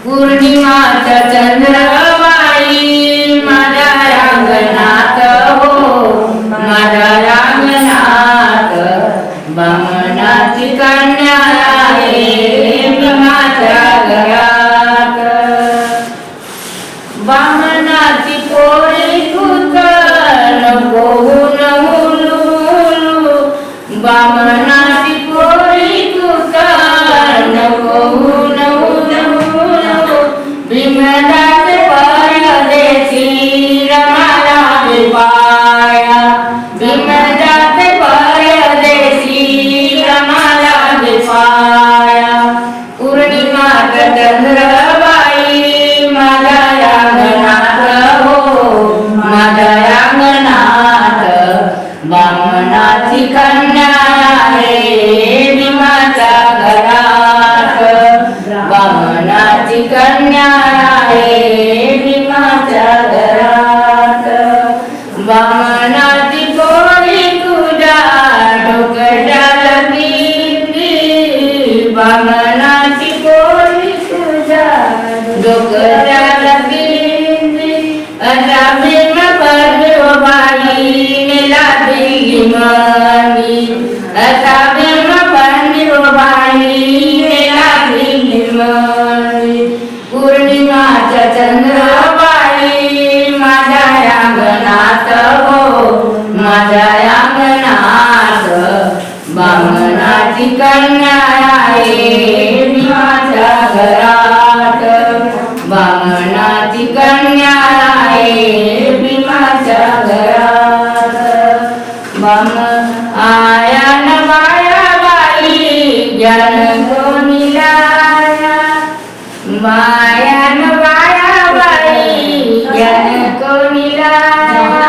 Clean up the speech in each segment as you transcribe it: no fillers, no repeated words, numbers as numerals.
पौर्णिमाचा चंद्रबाई माझ्या अंगणात हो, माझ्या अंगणात बामणाची कन्या आहे माझ्या घरात. बामणाची पोळी खुद नको हुलू, बामणाची पोळी खुद नको हुलू. बिमलाचे परदेशी रमाला पाया, बिमलाचे परदेशी रमाला पाया. पौर्णिमाचा चंद्रबाई माझ्या अंगणात हो, माझ्या अंगणात बामणाची कन्या आहे भीमाच्या घरात. बामणाची कन्या आहे भीमाच्या घरात. बामणाची पोळी तुझ्या डोक्याला बिंदी, बामणाची पोळी तुझ्या डोक्याला बिंदी. असा भीम परदेवाई नेला भीमनी, असा भीम परदेवाई नेला भीमनी. पौर्णिमाच्या चंद्रबाई माझ्या अंगणात हो, माझ्या अंगणात बामणाची कन्या आहे भीमाच्या घरात. बामणाची कन्या आहे भीमाच्या घरात. आया न बाया बाई ज्ञान कोणी लाया, माया न बाया बाई ज्ञान कोणी लाया.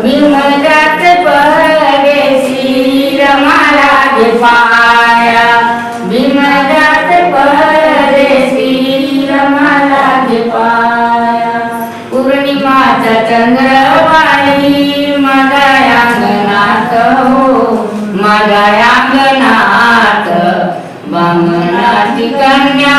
भीमजात परदेशी रमाला पाया, भीमजात परदेशी रमाला पाया. पौर्णिमाचा चंद्रबाई माझ्या अंगणात हो, माझ्या अंगणात बामणाची कन्या